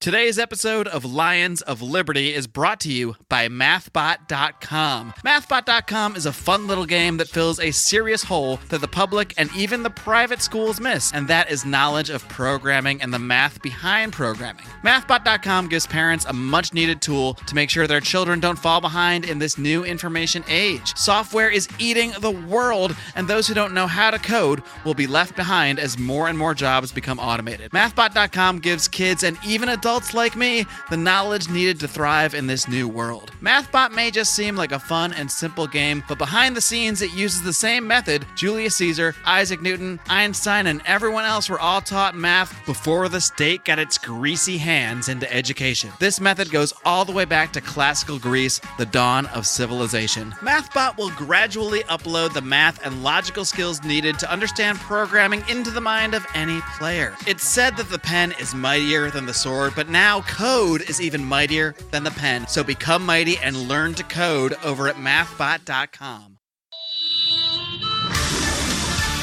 Today's episode of Lions of Liberty is brought to you by MathBot.com. MathBot.com is a fun little game that fills a serious hole that the public and even the private schools miss, and that is knowledge of programming and the math behind programming. MathBot.com gives parents a much-needed tool to make sure their children don't fall behind in this new information age. Software is eating the world, and those who don't know how to code will be left behind as more and more jobs become automated. MathBot.com gives kids and even adults like me the knowledge needed to thrive in this new world. MathBot may just seem like a fun and simple game, but behind the scenes it uses the same method Julius Caesar, Isaac Newton, Einstein, and everyone else were all taught math before the state got its greasy hands into education. This method goes all the way back to classical Greece, the dawn of civilization. MathBot will gradually upload the math and logical skills needed to understand programming into the mind of any player. It's said that the pen is mightier than the sword, but now code is even mightier than the pen. So become mighty and learn to code over at mathbot.com.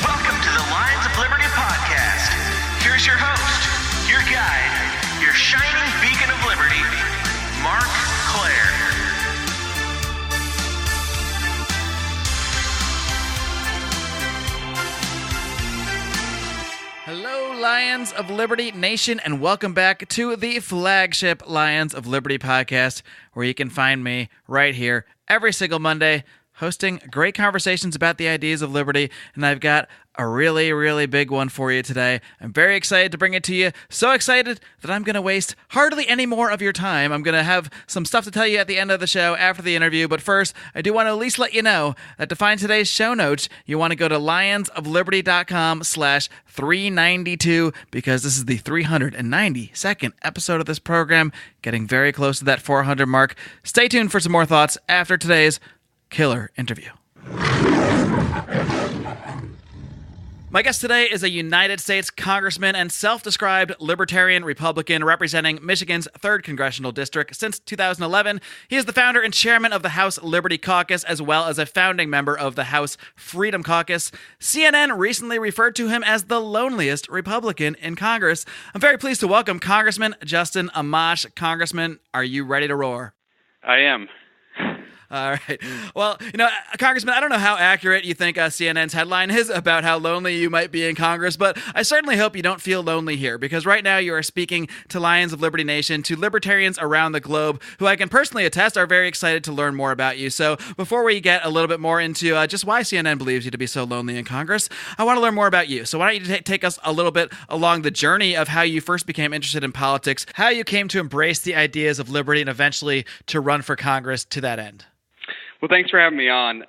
Welcome to the Lions of Liberty podcast. Here's your host, your guide, your shining beacon of liberty, Marc Claire. Hello, Lions of Liberty Nation, and welcome back to the flagship Lions of Liberty podcast, where you can find me right here every single Monday, hosting great conversations about the ideas of liberty, and I've got a really, really big one for you today. I'm very excited to bring it to you, so excited that I'm going to waste hardly any more of your time. I'm going to have some stuff to tell you at the end of the show after the interview, but first, I do want to at least let you know that to find today's show notes, you want to go to lionsofliberty.com/392, because this is the 392nd episode of this program, getting very close to that 400 mark. Stay tuned for some more thoughts after today's killer interview. My guest today is a United States Congressman and self-described libertarian Republican representing Michigan's 3rd Congressional District since 2011. He is the founder and chairman of the House Liberty Caucus, as well as a founding member of the House Freedom Caucus. CNN recently referred to him as the loneliest Republican in Congress. I'm very pleased to welcome Congressman Justin Amash. Congressman, are you ready to roar? I am. All right. Well, Congressman, I don't know how accurate you think CNN's headline is about how lonely you might be in Congress, but I certainly hope you don't feel lonely here, because right now you are speaking to Lions of Liberty Nation, to libertarians around the globe, who I can personally attest are very excited to learn more about you. So before we get a little bit more into just why CNN believes you to be so lonely in Congress, I want to learn more about you. So why don't you take us a little bit along the journey of how you first became interested in politics, how you came to embrace the ideas of liberty, and eventually to run for Congress to that end. Well, thanks for having me on.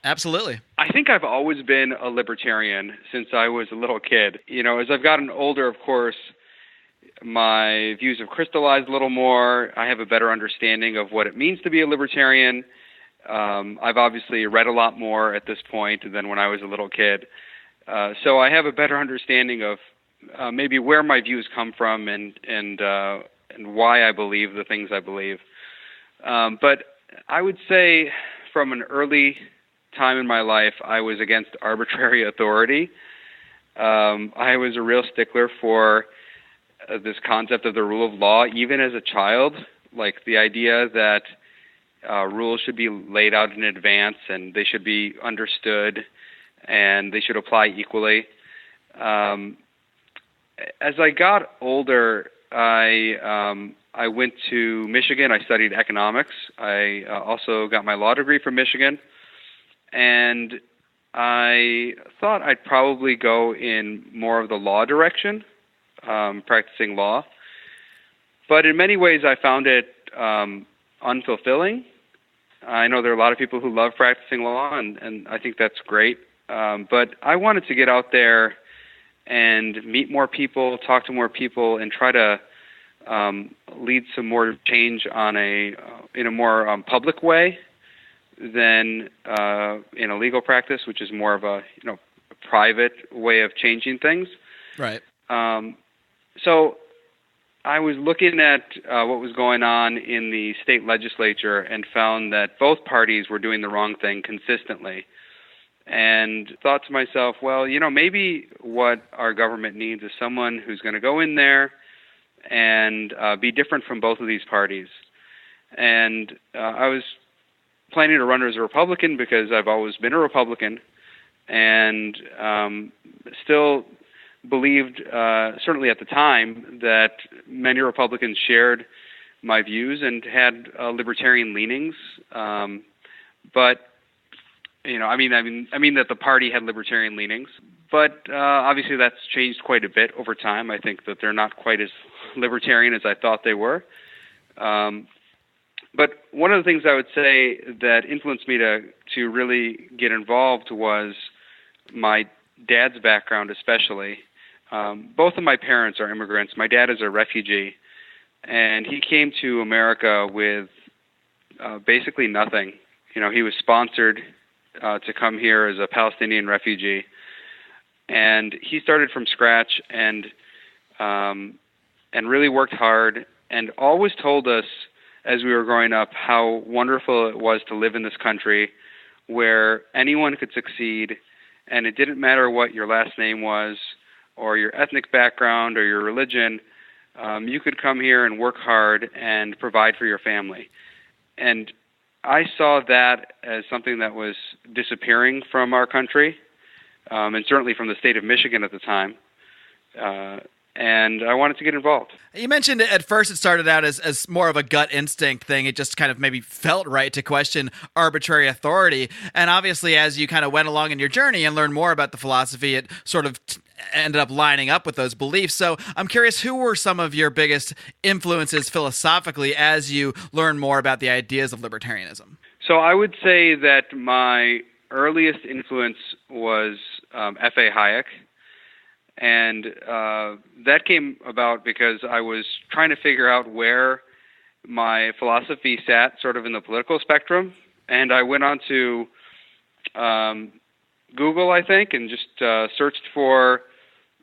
Absolutely. I think I've always been a libertarian since I was a little kid. As I've gotten older, of course, my views have crystallized a little more. I have a better understanding of what it means to be a libertarian. I've obviously read a lot more at this point than when I was a little kid. So I have a better understanding of maybe where my views come from and why I believe the things I believe. But I would say from an early time in my life, I was against arbitrary authority. I was a real stickler for this concept of the rule of law, even as a child, like the idea that rules should be laid out in advance and they should be understood and they should apply equally. As I got older, I went to Michigan. I studied economics. I also got my law degree from Michigan. And I thought I'd probably go in more of the law direction, practicing law. But in many ways, I found it unfulfilling. I know there are a lot of people who love practicing law, and I think that's great. But I wanted to get out there and meet more people, talk to more people, and try to lead some more change in a more public way than in a legal practice, which is more of a private way of changing things. Right. So I was looking at what was going on in the state legislature and found that both parties were doing the wrong thing consistently. And thought to myself, well, maybe what our government needs is someone who's going to go in there and be different from both of these parties. And I was planning to run as a Republican because I've always been a Republican, and still believed, certainly at the time, that many Republicans shared my views and had libertarian leanings. But I mean that the party had libertarian leanings. But obviously that's changed quite a bit over time. I think that they're not quite as libertarian as I thought they were. But one of the things I would say that influenced me to really get involved was my dad's background, especially. Both of my parents are immigrants. My dad is a refugee, and he came to America with basically nothing. He was sponsored to come here as a Palestinian refugee, and he started from scratch and really worked hard, and always told us as we were growing up how wonderful it was to live in this country where anyone could succeed, and it didn't matter what your last name was or your ethnic background or your religion. You could come here and work hard and provide for your family. And I saw that as something that was disappearing from our country, and certainly from the state of Michigan at the time. And I wanted to get involved. You mentioned at first it started out as more of a gut instinct thing. It just kind of maybe felt right to question arbitrary authority. And obviously, as you kind of went along in your journey and learned more about the philosophy, it sort of ended up lining up with those beliefs. So I'm curious, who were some of your biggest influences philosophically as you learned more about the ideas of libertarianism? So I would say that my earliest influence was F.A. Hayek. And that came about because I was trying to figure out where my philosophy sat sort of in the political spectrum. And I went on to Google, I think, and just searched for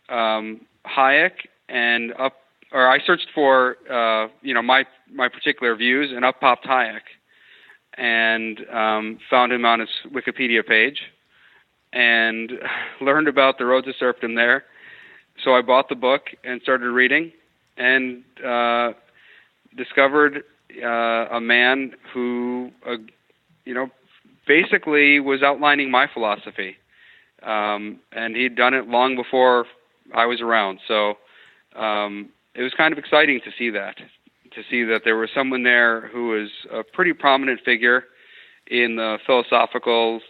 Hayek I searched for, my particular views, and up popped Hayek. And found him on his Wikipedia page and learned about the roads to serfdom there. So I bought the book and started reading, and discovered a man who, basically was outlining my philosophy, and he'd done it long before I was around. So it was kind of exciting to see that there was someone there who was a pretty prominent figure in the philosophical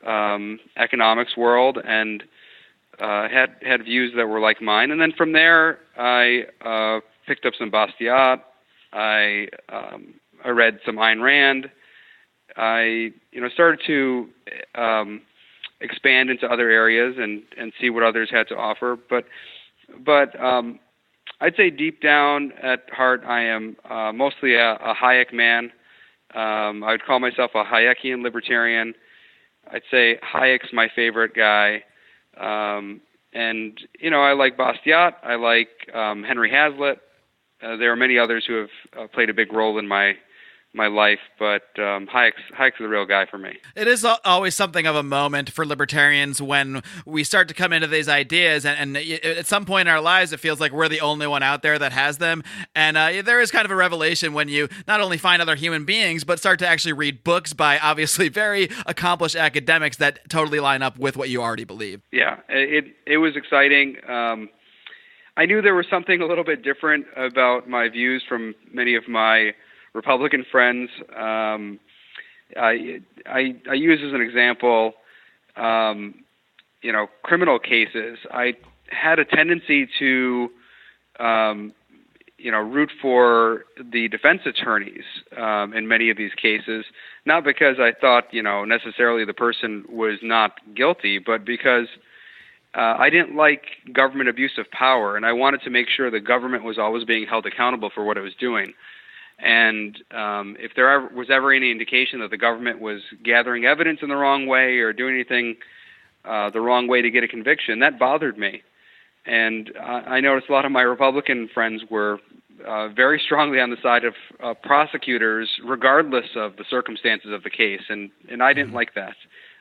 economics world, and had views that were like mine. And then from there, I picked up some Bastiat. I read some Ayn Rand. I started to expand into other areas and see what others had to offer. But I'd say deep down at heart, I am mostly a Hayek man. I would call myself a Hayekian libertarian. I'd say Hayek's my favorite guy. And I like Bastiat. I like Henry Hazlitt. There are many others who have played a big role in my life, but Hayek's the real guy for me. It is always something of a moment for libertarians when we start to come into these ideas, and at some point in our lives, it feels like we're the only one out there that has them. And there is kind of a revelation when you not only find other human beings, but start to actually read books by obviously very accomplished academics that totally line up with what you already believe. Yeah, it was exciting. I knew there was something a little bit different about my views from many of my Republican friends. I use as an example, criminal cases. I had a tendency to, root for the defense attorneys in many of these cases, not because I thought, necessarily the person was not guilty, but because I didn't like government abuse of power, and I wanted to make sure the government was always being held accountable for what it was doing. And if there was ever any indication that the government was gathering evidence in the wrong way or doing anything the wrong way to get a conviction, that bothered me. And I noticed a lot of my Republican friends were very strongly on the side of prosecutors, regardless of the circumstances of the case. And I didn't like that.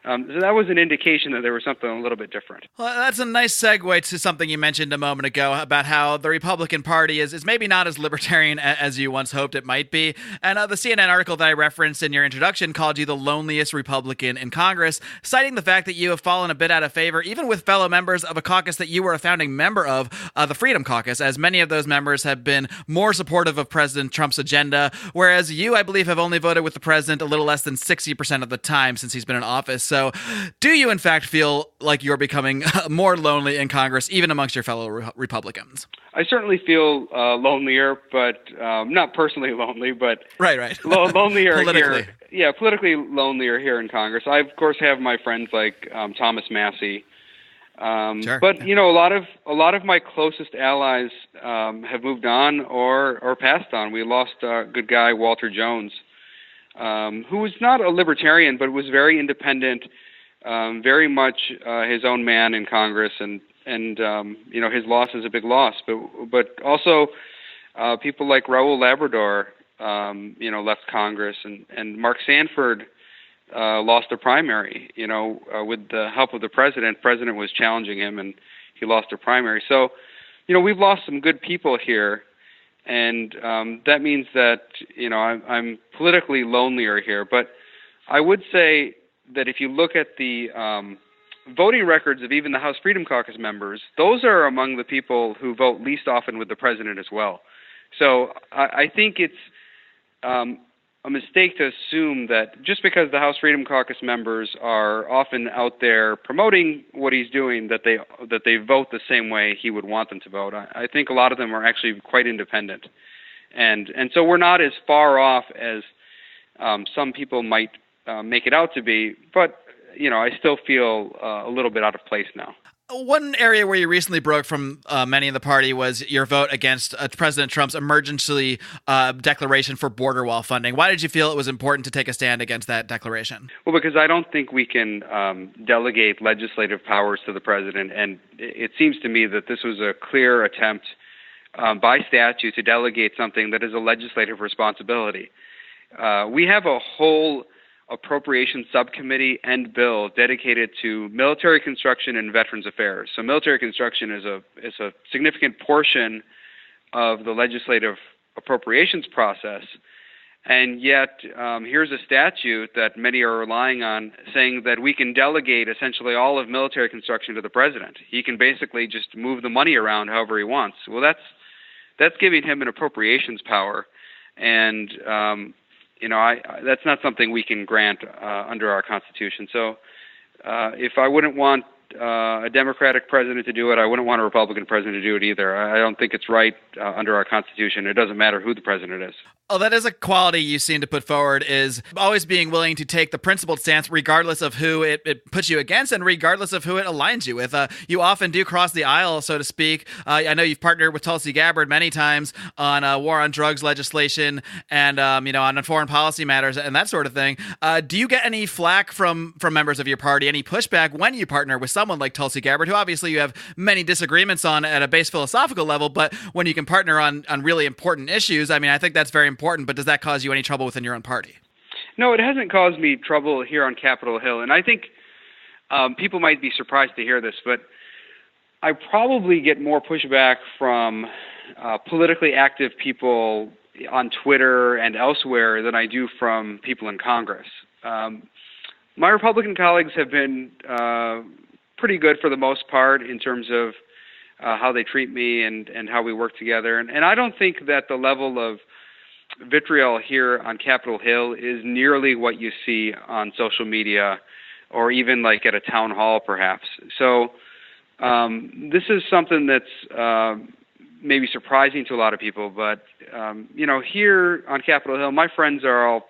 So that was an indication that there was something a little bit different. Well, that's a nice segue to something you mentioned a moment ago about how the Republican Party is maybe not as libertarian as you once hoped it might be. And the CNN article that I referenced in your introduction called you the loneliest Republican in Congress, citing the fact that you have fallen a bit out of favor, even with fellow members of a caucus that you were a founding member of, the Freedom Caucus, as many of those members have been more supportive of President Trump's agenda, whereas you, I believe, have only voted with the president a little less than 60% of the time since he's been in office. So do you, in fact, feel like you're becoming more lonely in Congress, even amongst your fellow Republicans? I certainly feel lonelier, but not personally lonely, but right. Lonelier politically. here. Yeah, politically lonelier here in Congress. I, of course, have my friends like Thomas Massey. Sure. But a lot of my closest allies have moved on or passed on. We lost a good guy, Walter Jones, who was not a libertarian, but was very independent, very much his own man in Congress, and his loss is a big loss. But also people like Raul Labrador, left Congress, and Mark Sanford lost a primary. With the help of the president was challenging him, and he lost a primary. So, we've lost some good people here. And that means that, I'm politically lonelier here. But I would say that if you look at the voting records of even the House Freedom Caucus members, those are among the people who vote least often with the president as well. So I think it's a mistake to assume that just because the House Freedom Caucus members are often out there promoting what he's doing, that they vote the same way he would want them to vote. I think a lot of them are actually quite independent, and so we're not as far off as some people might make it out to be. But I still feel a little bit out of place now. One area where you recently broke from many in the party was your vote against President Trump's emergency declaration for border wall funding. Why did you feel it was important to take a stand against that declaration? Well, because I don't think we can delegate legislative powers to the president, and it seems to me that this was a clear attempt by statute to delegate something that is a legislative responsibility. We have a whole appropriations subcommittee and bill dedicated to military construction and veterans affairs. So military construction is a significant portion of the legislative appropriations process, and yet here's a statute that many are relying on saying that we can delegate essentially all of military construction to the president. He can basically just move the money around however he wants. Well, that's giving him an appropriations power, and that's not something we can grant under our Constitution. So if I wouldn't want a Democratic president to do it, I wouldn't want a Republican president to do it either. I don't think it's right under our Constitution. It doesn't matter who the president is. Oh, that is a quality you seem to put forward, is always being willing to take the principled stance regardless of who it puts you against and regardless of who it aligns you with. You often do cross the aisle, so to speak. I know you've partnered with Tulsi Gabbard many times on war on drugs legislation and on foreign policy matters and that sort of thing. Do you get any flack from members of your party, any pushback when you partner with someone like Tulsi Gabbard, who obviously you have many disagreements on at a base philosophical level, but when you can partner on really important issues, I think that's very important, but does that cause you any trouble within your own party? No, it hasn't caused me trouble here on Capitol Hill, and I think people might be surprised to hear this, but I probably get more pushback from politically active people on Twitter and elsewhere than I do from people in Congress. My Republican colleagues have been pretty good for the most part in terms of how they treat me and how we work together. And I don't think that the level of vitriol here on Capitol Hill is nearly what you see on social media or even like at a town hall perhaps. So this is something that's maybe surprising to a lot of people, but here on Capitol Hill, my friends are all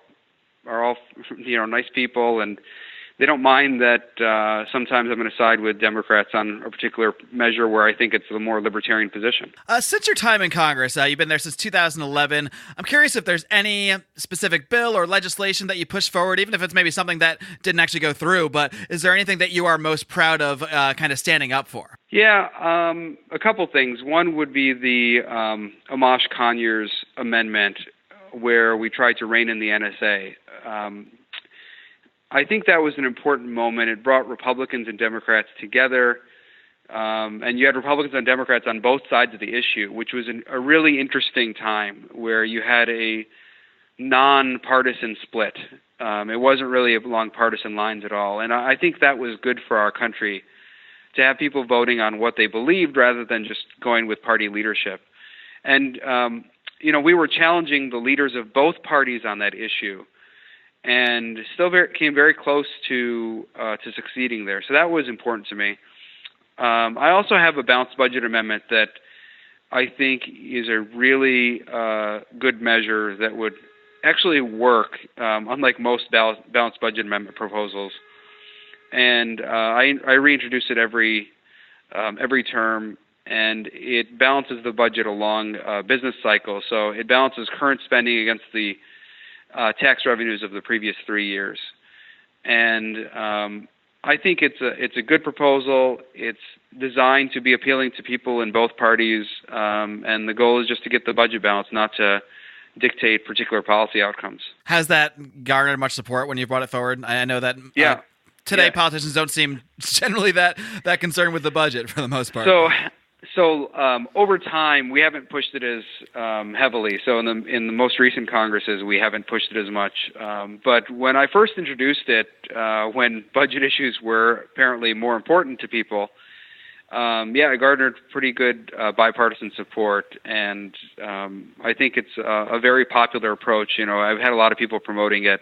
nice people, and they don't mind that sometimes I'm going to side with Democrats on a particular measure where I think it's a more libertarian position. Since your time in Congress, you've been there since 2011. I'm curious if there's any specific bill or legislation that you pushed forward, even if it's maybe something that didn't actually go through, but is there anything that you are most proud of kind of standing up for? Yeah, a couple things. One would be the Amash-Conyers amendment where we tried to rein in the NSA. I think that was an important moment. It brought Republicans and Democrats together, and you had Republicans and Democrats on both sides of the issue, which was a really interesting time where you had a non-partisan split. It wasn't really along partisan lines at all, and I think that was good for our country to have people voting on what they believed rather than just going with party leadership. And we were challenging the leaders of both parties on that issue, and still came very close to succeeding there. So that was important to me. I also have a balanced budget amendment that I think is a really good measure that would actually work, unlike most balanced budget amendment proposals. And I reintroduce it every term, and it balances the budget along business cycle. So it balances current spending against the tax revenues of the previous 3 years. And I think it's a good proposal. It's designed to be appealing to people in both parties, and the goal is just to get the budget balance, not to dictate particular policy outcomes. Has that garnered much support when you brought it forward? I know that today politicians don't seem generally that concerned with the budget for the most part. So over time, we haven't pushed it as heavily. So in the most recent Congresses, we haven't pushed it as much. But when I first introduced it, when budget issues were apparently more important to people, it garnered pretty good bipartisan support, and I think it's a very popular approach. I've had a lot of people promoting it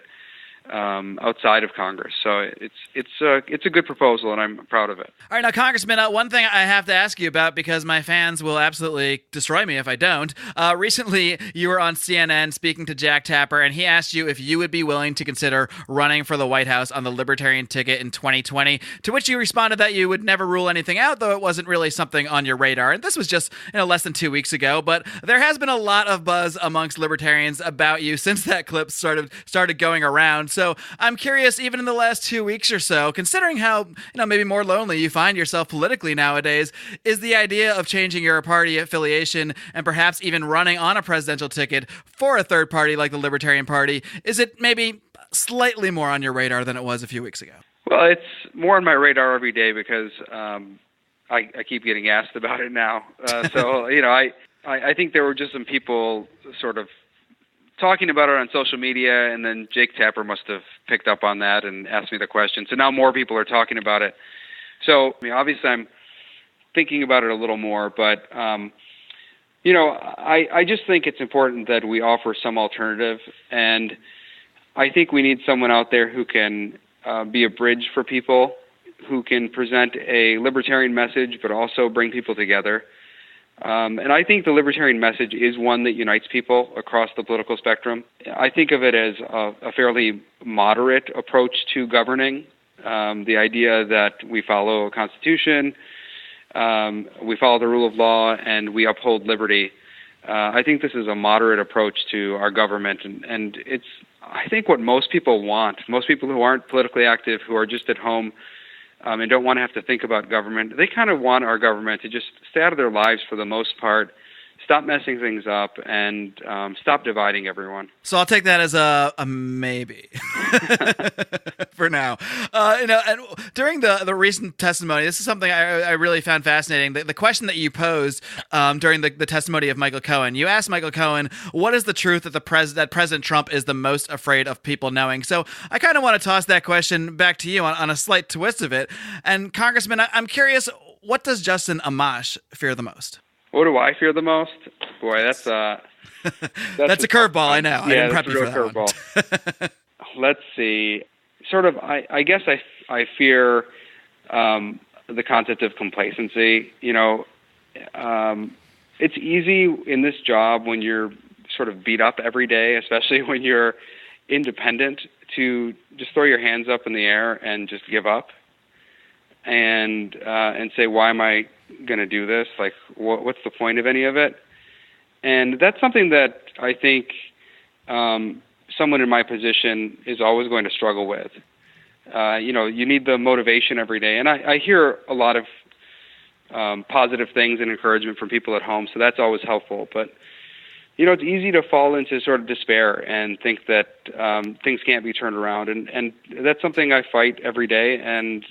outside of Congress, so it's a good proposal, and I'm proud of it. All right, now, Congressman, one thing I have to ask you about, because my fans will absolutely destroy me if I don't. Recently, you were on CNN speaking to Jack Tapper, and he asked you if you would be willing to consider running for the White House on the Libertarian ticket in 2020, to which you responded that you would never rule anything out, though it wasn't really something on your radar. And this was just less than 2 weeks ago, but there has been a lot of buzz amongst libertarians about you since that clip started going around. So I'm curious, even in the last 2 weeks or so, considering how maybe more lonely you find yourself politically nowadays, is the idea of changing your party affiliation and perhaps even running on a presidential ticket for a third party like the Libertarian Party, is it maybe slightly more on your radar than it was a few weeks ago? Well, it's more on my radar every day because I keep getting asked about it now. I think there were just some people sort of talking about it on social media, and then Jake Tapper must have picked up on that and asked me the question. So now more people are talking about it. So obviously I'm thinking about it a little more, but I just think it's important that we offer some alternative, and I think we need someone out there who can be a bridge for people, who can present a libertarian message but also bring people together. And I think the libertarian message is one that unites people across the political spectrum. I think of it as a fairly moderate approach to governing. The idea that we follow a constitution, we follow the rule of law, and we uphold liberty. I think this is a moderate approach to our government, and it's, I think, what most people want. Most people who aren't politically active, who are just at home, and don't want to have to think about government, they kind of want our government to just stay out of their lives for the most part, stop messing things up, and stop dividing everyone. So I'll take that as a maybe for now. And during the recent testimony, this is something I really found fascinating. The question that you posed during the testimony of Michael Cohen, you asked Michael Cohen, what is the truth that that President Trump is the most afraid of people knowing? So I kind of want to toss that question back to you on a slight twist of it. And Congressman, I'm curious, what does Justin Amash fear the most? What do I fear the most? Boy, that's a curveball. I know. Yeah, I didn't prep you for that curveball. Let's see. Sort of, I guess I fear the concept of complacency. It's easy in this job when you're sort of beat up every day, especially when you're independent, to just throw your hands up in the air and just give up and say, why am I going to do this? Like, what's the point of any of it? And that's something that I think someone in my position is always going to struggle with. You need the motivation every day. And I hear a lot of positive things and encouragement from people at home, so that's always helpful. But it's easy to fall into sort of despair and think that things can't be turned around. And that's something I fight every day. And,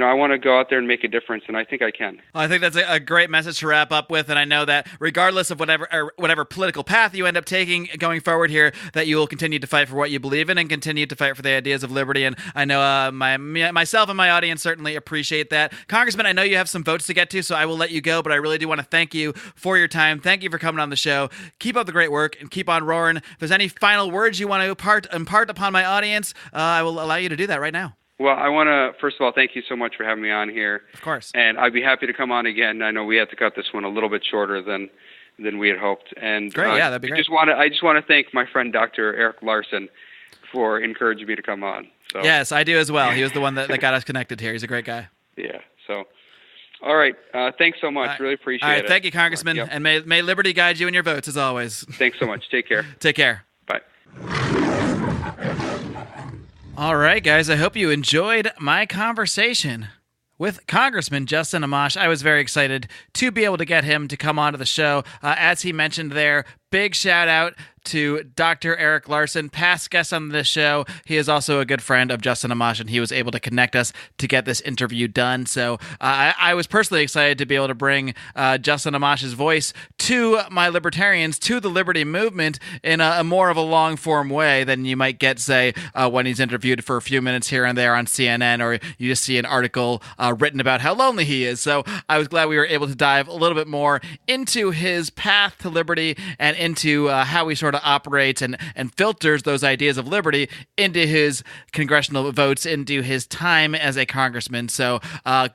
I want to go out there and make a difference, and I think I can. Well, I think that's a great message to wrap up with. And I know that regardless of whatever political path you end up taking going forward here, that you will continue to fight for what you believe in and continue to fight for the ideas of liberty. And I know myself and my audience certainly appreciate that. Congressman, I know you have some votes to get to, so I will let you go, but I really do want to thank you for your time. Thank you for coming on the show. Keep up the great work and keep on roaring. If there's any final words you want to impart upon my audience, I will allow you to do that right now. Well, I want to, first of all, thank you so much for having me on here. Of course. And I'd be happy to come on again. I know we had to cut this one a little bit shorter than we had hoped. And great, yeah, that'd be great. I just want to thank my friend Dr. Eric Larson for encouraging me to come on. So. Yes, I do as well. He was the one that got us connected here. He's a great guy. Yeah, so... All right. Thanks so much. Really appreciate it. All right. Thank you, Congressman. Yep. And may liberty guide you in your votes, as always. Thanks so much. Take care. Take care. Bye. All right, guys. I hope you enjoyed my conversation with Congressman Justin Amash. I was very excited to be able to get him to come onto the show. As he mentioned there, big shout out to Dr. Eric Larson, past guest on this show. He is also a good friend of Justin Amash, and he was able to connect us to get this interview done. So I was personally excited to be able to bring Justin Amash's voice to my libertarians, to the liberty movement, in a more of a long-form way than you might get, say, when he's interviewed for a few minutes here and there on CNN, or you just see an article written about how lonely he is. So I was glad we were able to dive a little bit more into his path to liberty and into how he sort of operates and filters those ideas of liberty into his congressional votes, into his time as a congressman. So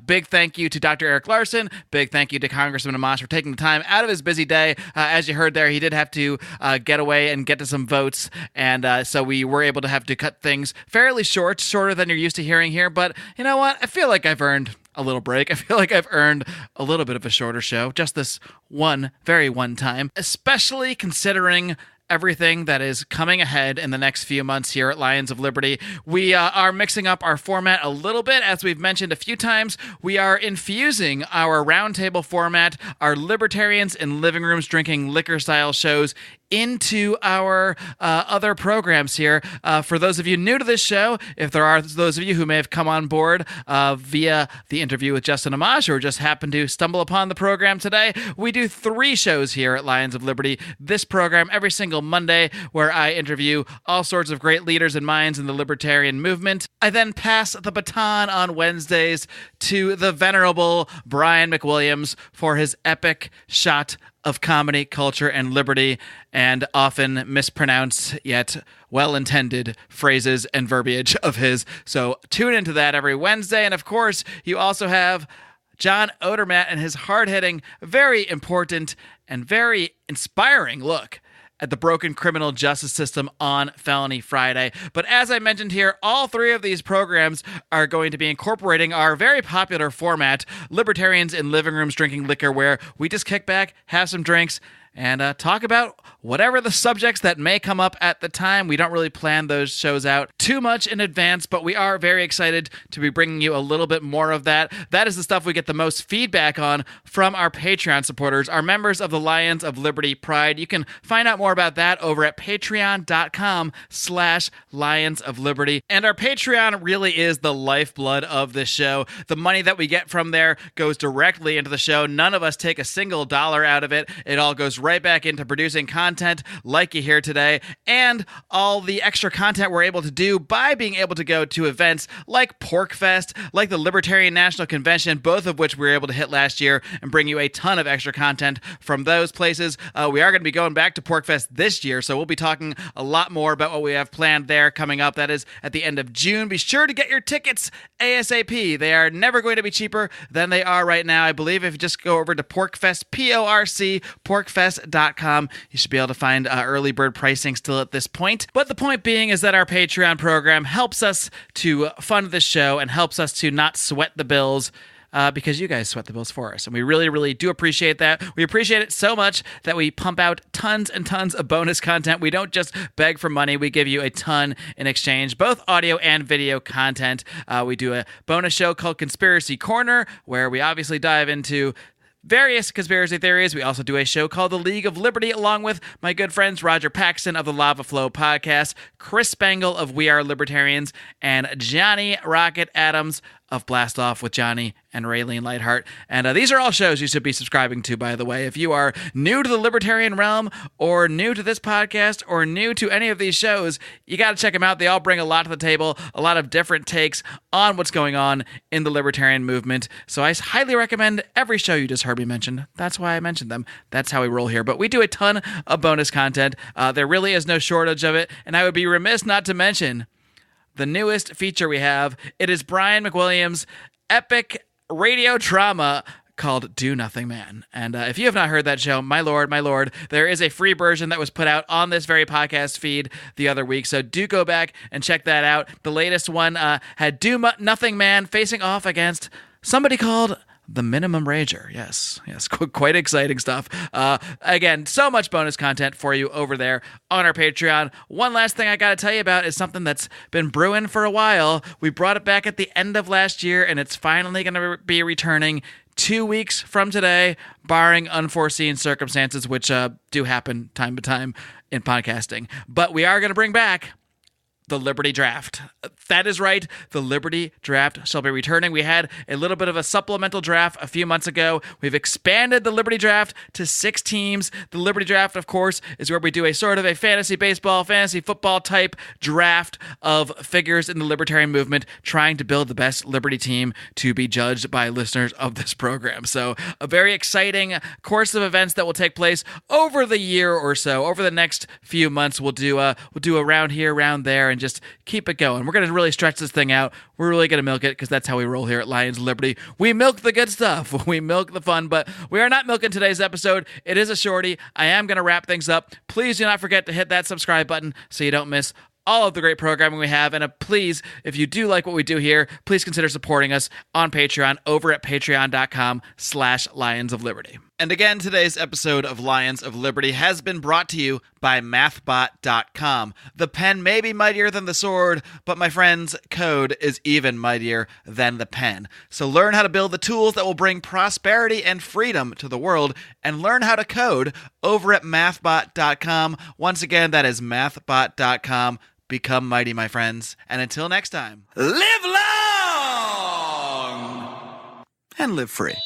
big thank you to Dr. Eric Larson. Big thank you to Congressman Amash for taking the time out of his busy day. As you heard there, he did have to get away and get to some votes. And so we were able to have to cut things fairly shorter than you're used to hearing here. But you know what? I feel like I've earned a little break. I feel like I've earned a little bit of a shorter show, just this one time, especially considering everything that is coming ahead in the next few months here at Lions of Liberty. We are mixing up our format a little bit. As we've mentioned a few times, we are infusing our roundtable format, our libertarians in living rooms drinking liquor style shows, into our other programs here. For those of you new to this show, if there are those of you who may have come on board via the interview with Justin Amash or just happened to stumble upon the program today, we do 3 shows here at Lions of Liberty. This program every single Monday, where I interview all sorts of great leaders and minds in the libertarian movement. I then pass the baton on Wednesdays to the venerable Brian McWilliams for his epic shot of comedy, culture, and liberty, and often mispronounced yet well-intended phrases and verbiage of his. So tune into that every Wednesday. And of course, you also have John Odermatt and his hard-hitting, very important, and very inspiring look at the broken criminal justice system on Felony Friday. But as I mentioned here, all 3 of these programs are going to be incorporating our very popular format, Libertarians in Living Rooms Drinking Liquor, where we just kick back, have some drinks, and talk about whatever the subjects that may come up at the time. We don't really plan those shows out too much in advance, but we are very excited to be bringing you a little bit more of that. That is the stuff we get the most feedback on from our Patreon supporters, our members of the Lions of Liberty Pride. You can find out more about that over at patreon.com/Lions of Liberty. And our Patreon really is the lifeblood of this show. The money that we get from there goes directly into the show. None of us take a single dollar out of it. It all goes right back into producing content like you hear today, and all the extra content we're able to do by being able to go to events like PorkFest, like the Libertarian National Convention, both of which we were able to hit last year and bring you a ton of extra content from those places. We are going to be going back to PorkFest this year, so we'll be talking a lot more about what we have planned there coming up. That is at the end of June. Be sure to get your tickets ASAP. They are never going to be cheaper than they are right now. I believe if you just go over to PorkFest, PorkFest.com, you should be able to find early bird pricing still at this point. But the point being is that our Patreon program helps us to fund this show and helps us to not sweat the bills, because you guys sweat the bills for us. And we really, really do appreciate that. We appreciate it so much that we pump out tons and tons of bonus content. We don't just beg for money. We give you a ton in exchange, both audio and video content. We do a bonus show called Conspiracy Corner, where we obviously dive into various conspiracy theories. We also do a show called The League of Liberty, along with my good friends Roger Paxton of the Lava Flow podcast, Chris Spangle of We Are Libertarians, and Johnny Rocket Adams of Blast Off with Johnny and Raylene Lightheart. And these are all shows you should be subscribing to, by the way. If you are new to the libertarian realm, or new to this podcast, or new to any of these shows, you got to check them out. They all bring a lot to the table, a lot of different takes on what's going on in the libertarian movement. So I highly recommend every show you just heard me mention. That's why I mentioned them. That's how we roll here. But we do a ton of bonus content. There really is no shortage of it. And I would be remiss not to mention the newest feature we have. It is Brian McWilliams' epic radio drama called Do Nothing Man. And if you have not heard that show, my lord, there is a free version that was put out on this very podcast feed the other week. So do go back and check that out. The latest one had Nothing Man facing off against somebody called The Minimum Rager. Yes, quite exciting stuff. Again, so much bonus content for you over there on our Patreon. One last thing I got to tell you about is something that's been brewing for a while. We brought it back at the end of last year, and it's finally going to be returning 2 weeks from today, barring unforeseen circumstances, which do happen time to time in podcasting. But we are going to bring back the Liberty Draft. That is right. The Liberty Draft shall be returning. We had a little bit of a supplemental draft a few months ago. We've expanded the Liberty Draft to 6 teams. The Liberty Draft, of course, is where we do a sort of a fantasy baseball, fantasy football type draft of figures in the libertarian movement, trying to build the best Liberty team to be judged by listeners of this program. So a very exciting course of events that will take place over the year or so. Over the next few months, we'll do a round here, round there, and just keep it going. We're going to really stretch this thing out. We're really going to milk it, because that's how we roll here at Lions Liberty. We milk the good stuff. We milk the fun, but we are not milking today's episode. It is a shorty. I am going to wrap things up. Please do not forget to hit that subscribe button so you don't miss all of the great programming we have. And please, if you do like what we do here, please consider supporting us on Patreon over at patreon.com/Lions of Liberty. And again, today's episode of Lions of Liberty has been brought to you by mathbot.com. The pen may be mightier than the sword, but my friends, code is even mightier than the pen. So learn how to build the tools that will bring prosperity and freedom to the world, and learn how to code over at mathbot.com. Once again, that is mathbot.com. Become mighty, my friends. And until next time, live long and live free.